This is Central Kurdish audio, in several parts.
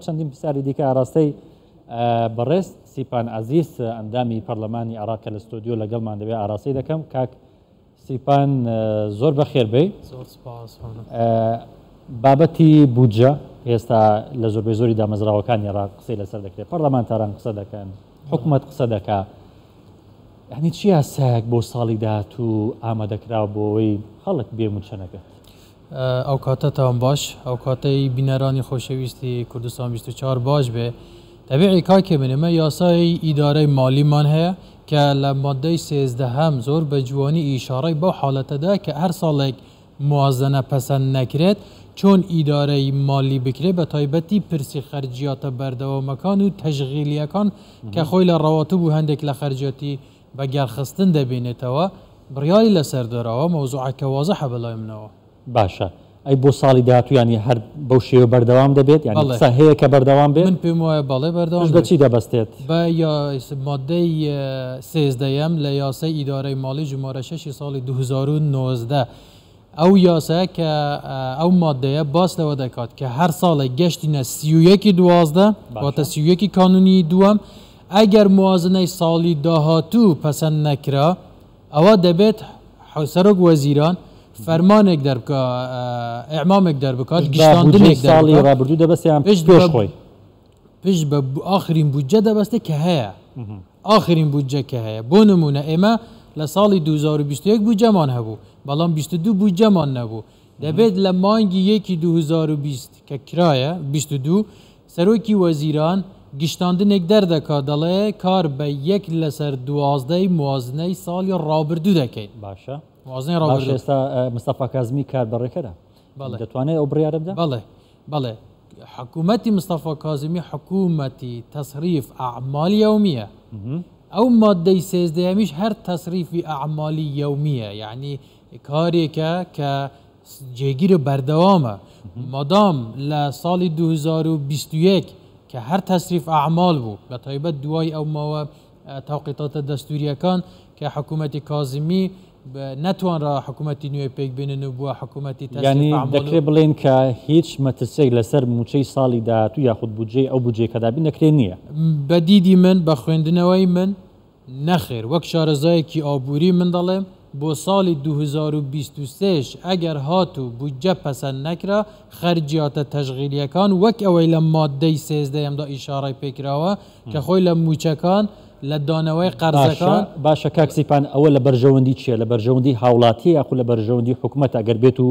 چەندین پرسیاری دیکە ئاراستەی بەڕێز سیپان عەزیز ئەندامی پەرلەمانی عێراق کە لە ستۆدیۆ لەگەڵمان دەبێت ئاراستەی دەکەم. کاک سیپان زۆر بەخێر بێ. بابەتی بودجە ئێستا لە زۆربەی زۆری دامەزراوەکانی عێراق قسەی لەسەر دەکرێت، پەرلەمانتاران قسە دەکەن، حکوومەت قسە دەکا. یعنی چی یاسایەک بۆ ساڵی داهاتوو ئامادەکراوە بۆ ئەوەی خەڵک بێموچەنەکەت؟ ئەو کاتەتان باش، ئەو کاتەی بینەرانی خۆشەویستی کوردستان 24 باش بێ. تەبیعی کاکێ منێمە یاسای ئیدارەی مالیمان هەیە کە لە مادەی 13 زۆر بە جوانی ئیشارەی بەو حاڵەتەدا کە هەر ساڵێک موازنە پەسەند نەکرێت چۆن ئیدارەی مالی بکرێت بە تایبەتی پرسی خەرجیاتە بەردەوامەکان و تەشغیلیەکان کە خۆی لە ڕەواتب و هەندێک لە خەرجیاتی بەگەرخستن دەبێنێتەوە. بڕیاری لەسەر دەراوە مەوزوعەکە وازەحە بەلای منەوە. باشە، ئەی بۆ ساڵی داهاتوو ینی هەر بەو شێوە بەردەوام دەبێت، یعنی قسە هەیە کە بەردەوام بێت؟ من پێم وایە بەڵێ بەردەوام بە چی دەبەستێت؟ بە مادەی 13 لە یاسای ئیدارەی مالی ژمارە 6 ساڵی 2019 ئەو یاسایە کە ئەو مادەیە باس لەوە دەکات کە هەر ساڵێک گەشتینە 31/12 واتە 31 کانونی دووەم ئەگەر موازنەی ساڵی داهاتوو پەسەند نەکرا ئەوە دەبێت سەرۆک وەزیران فەرمانێک دەربکە، ئێعمامێک دەربکات، گشتاندنێک ساڵی ڕابردوو دەبەستیان پێش خۆی پێش بە ئاخرین بودجە دەبەستێ کە هەیە، ئاخرین بودجە کە هەیە. بۆ نمونە ئێمە لە ساڵی 2021 بودجەمان هەبوو، بەڵام 22 بودجەمان نەبوو. دەبێت لە مانگی 1/2020 کە کرایە 22 سەرۆکی وەزیران گشتاندنێک دەردەکات، دەڵێ کار بە 1/12 موازنەی ساڵی ڕابردوو دەکەیت. باشە، موازنەی ڕابردوو. ئێستا مستەفا کازمی کار بەڕێکەدا دەتوانێت ئەو بڕیارە بدات؟ بەڵێ حکوومەتی مستەفا کازمی حکوومەتی تەسریف ئەعمالی یەومیە. ئەو مادەی 13 هەر تەسریفی ئەعمالی یەومیە، یعنی کارێکە کە جێگیرە بەردەوامە. مادام لە ساڵی 2021 کە هەر تەسریف ئەعمال بوو بە تایبەت دوای ئەو ماوە تەوقیتاتە دەستوریەکان کە حکوومەتی کازمی نەتوانرا حکوومەتی نوێ پێک بێنن و بووە حکوومەتی یعنی دەکرێت بڵێن کە هیچ مەترسێک لەسەر موچەی ساڵی داهاتوو یاخود بودجەی ئەو بودجەی کەدابی نەکرێت نییە. بە دیدی من بە خوێندنەوەی من نەخێر، وەک شارەزایەکی ئابووری من دەڵێم بۆ ساڵی 2023 ئەگەر هاتوو بودجە پەسەند نەکرا خەرجیاتە تەشغیلیەکان وەک ئەوەی لە مادەی 13دا ئیشارەی پێکراوە کە خۆی لە موچەکان لە دانەوەی قەرزەکان. باشە کاک سیپان، ئەوە لە بەرژەوەندی چییە؟ لە بەرژەوەندی هاوڵاتی یاخود لە بەرژەوەندی حکوومەت ئەگەر بێت و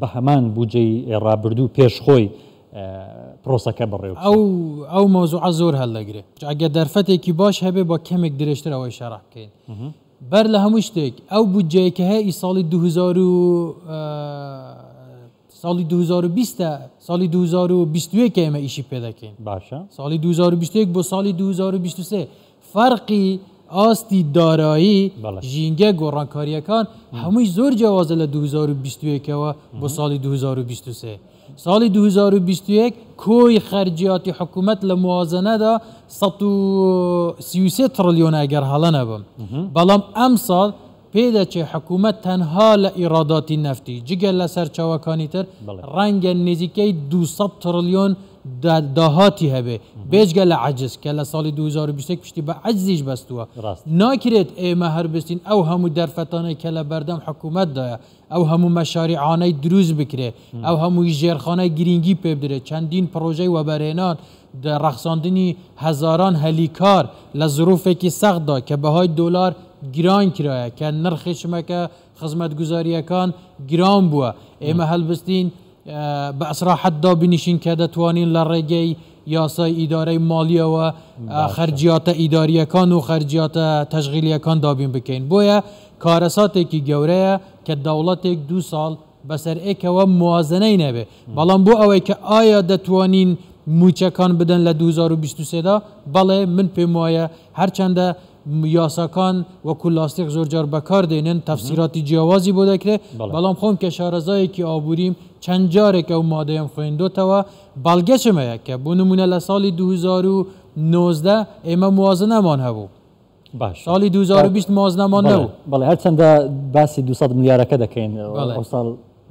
بە هەمان بودجەی ڕابردوو پێشخۆی پرۆسەکە بڕێ ئەو مۆزوعە زۆر هەڵدەگرێت. ئەگە دەرفەتێکی باش هەبێ بۆ کەمێک درێژتر ئەوەی شەڕح بکەین. بەر لە هەموو شتێک ئەو بودجەیەکە هەیە ساڵی 2020 ئێمە ئیشی پێ دەکەین. باشە، ساڵی 2021 بۆ ساڵی 2023 فەرقی ئاستی دارایی ژینگە گۆڕانکاریەکان هەمووی زۆر جیاوازە لە 2021ەوە بۆ ساڵی 2023. ساڵی 2021 کۆی خەرجیاتی حکوومەت لە موازنەدا 133 تریلیۆن ئەگەر هەڵە نەبم، بەڵام ئەم ساڵ پێدەچێت حکوومەت تەنها لە ئیراداتی نەفتی جگە لە سەرچاوەکانی تر ڕەنگە نزیکەی 200 تریلیۆن داهاتی هەبێ بێجگە لە عەجز کە لە ساڵی 2021 پشتی بە عەجزیش بەستووە. ناکرێت ئێمە هەر بستین ئەو هەموو دەرفەتانەی کە لە بەردەم حکوومەتدایە ئەو هەموو مەشاریعانەی دروست بکرێ، ئەو هەمووی ژێرخانەی گرنگی پێ بدرێت، چەندین پرۆژەی وەبەرهێنان ڕەخساندنی هەزاران هەلیکار لە زروفێکی سەختدا کە بەهای دۆلار گران کرایە، کە نرخی شمەکە خزمەتگوزاریەکان گران بووە. ئێمە هەڵبستین بە ئەسراحەتدا بنیشین کە دەتوانین لە ڕێگەی یاسای ئیدارەی مالیەوە خەرجیاتە ئیداریەکان و خەرجیاتە تەشغیلیەکان دابین بکەین. بۆیە کارەساتێکی گەورەیە کە دەوڵەتێک 2 ساڵ بەسەر ئێکەوە موازنەی نەبێ، بەڵام بۆ ئەوەی کە ئایا دەتوانین موچەکان بدەن لە 2023دا بەڵێ من پێم وایە هەرچەندە یاساکان وەکو لاستیق زۆر جار بەکار دێنن تەفسیراتی جیاوازی بۆ دەکرێت، بەڵام خۆم کە شارەزایەکی ئابووریم چەند جارێک ئەو مادەیەم خوێندۆتەوە بەڵگەچمەیە کە بۆ نمونە لە ساڵی 2019 ئێمە موازنەمان هەبوو، ساڵی 2020 موازنەمان نەبوو. بەڵێ هەرچەندە باسی 200 ملیارەکە دەکەین ئەو ساڵ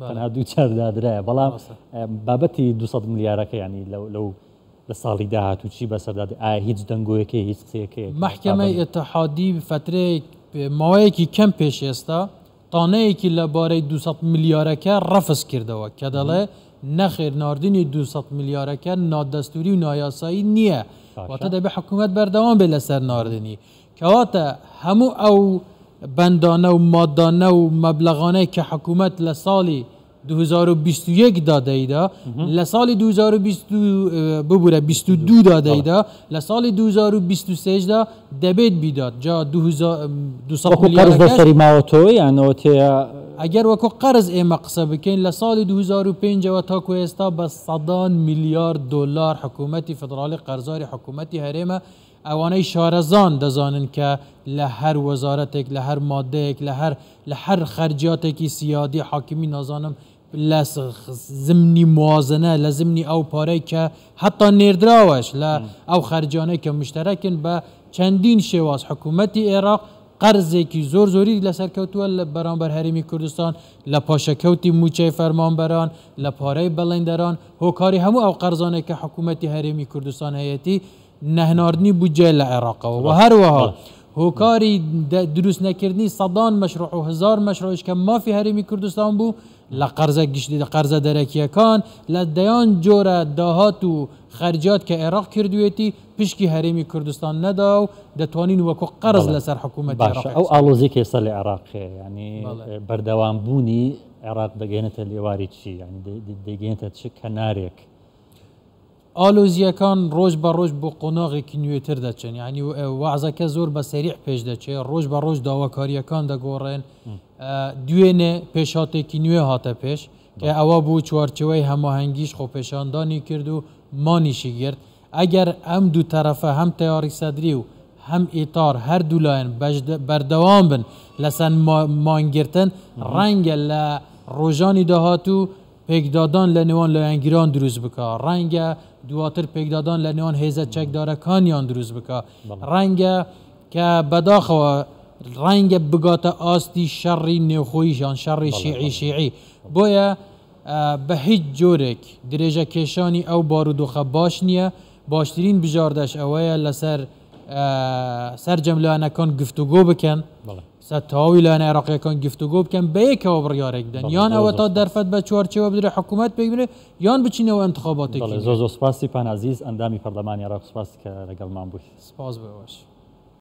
تەنها دوو چار دادرایە، بەڵام بابەتی 200 ملیارەکە ینی لەو لە ساڵی داهات و چی بەسەرداد ئایا هیچ دەنگۆیەکەی هیچ قسەیەکەی محکمەی ئتحادی فترەیەک ماوەیەکی کەم پێش ئێستا تانەیەکی لەبارەی 200 میلیارەکە ڕەفز کردەوە کە دەڵێ نەخێر ناردنی 200 میلیارەکە نادەستوری و نایاسایی نییە واتە دەبێ حکوومەت بەردەوام بێ لەسەر ناردنی کەواتە هەموو ئەو بەندانە و مادانە و مەبلەغانەی کە حکوومەت لە ساڵی 2021 دادەیدا لە ساڵی 2022 دادەیدا لە ساڵی 2023 دا دەبێت بیدات جا 200 میلیارەکەی ماوەتەوە یانەوە تێ ئەگەر وەکو قەرز ئێمە قسە بکەین لە ساڵی 2005ەوە تاکو ئێستا بە 100 میلیارد دلار حکوومەتی فدرالی قەرزاری حکوومەتی هەرێمە ئەوانەی شارەزان دەزانن کە لە هەر وەزارەتێک لە هەر مادەیەک لە هەر خەرجیاتێکی سیادی حاکمی نازانم لە زمنی موازنە لە زمنی ئەو پارەی کە حتا نێردراوەش لە ئەو خەرجانەی کە مشتەرەکن بە چەندین شێواز حکوومەتی عێراق قەرزێکی زۆر زۆری لەسەرکەوتووە لە بەرامبەر هەرێمی کوردستان لە پاشەکەوتی موچەی فەرمانبەران لە پارەی بەڵێندەران هۆکاری هەموو ئەو قەرزانێک کە حکوومەتی هەرێمی کوردستان هەیەتی نەهناردنی بودجێ لە عێراقەوە و هەروەها هۆکاری دروست نەکردنی سەدان مەشروع و هزار مەشروعش کە مافی هەرێمی کوردستان بوو لە قەرزە گشتی لە قەرزە دەرەکیەکان لە دەیان جۆرە داهات و خەرجات کە عێراق کردوێتی پشکی هەرێمی کوردستان نەدا و دەتوانین وەکو قەرز لەسەر حکوومەت ئەو ئاڵۆزێک ئێستا لە عێراقێ ینی بەردەوام بوونی عێراق دەگەێنێتە لێواری چی ینی دەگەێنێتە چ کەنارێک ئالۆزیەکان ڕۆژ بە ڕۆژ بۆ قۆناغێکی نوێتر دەچن ینی وەعزەکە زۆر بە سەریع پێش دەچێت ڕۆژ بە ڕۆژ داواکاریەکان دەگۆڕێن دوێنێ پێشاتێکی نوێ هاتە پێش کە ئەوە بوو چوارچەوەی هەماهەنگیش خۆپێشاندانی کرد و مانیشی گرت ئەگەر ئەم دوو تەرەفە هەم تەیاری سەدری و هەم ئیتار هەردوو لایەن بەردەوام بن لەسەر مانگرتن ڕەنگە لە ڕۆژانی داهاتوو پێکدادان لە نێوان لایەنگیران دروست بکە ڕەنگە دواتر پێکدادان لە نێوان هێزە چەکدارەکانیان دروست بکە ڕەنگە کە بەداخەوە ڕەنگە بگاتە ئاستی شەڕی نێوخۆیشان شەڕی شیعی بۆیە بە هیچ جۆرێک درێژە کێشانی ئەو بارودۆخە باش نییە باشترین بژاردەش ئەوەیە لەسەر سەرجەملایەنەکان گفتوگۆ بکەن تەواوی لایەنە عێراقیەکان گفتوگۆ بکەن بە یەکەوە بڕیارێک بدەن یان ئەوە تا دەرفەت بە چوارچێوە بدرێ حکوومەت پێی بنێ یان بچینەوە انتخاباتێکی زۆر سپاسی پان عەزیز ئەندامی پەرلەمانی عێراق سپاس کە لەگەڵمان بوویت سپاس بەوەش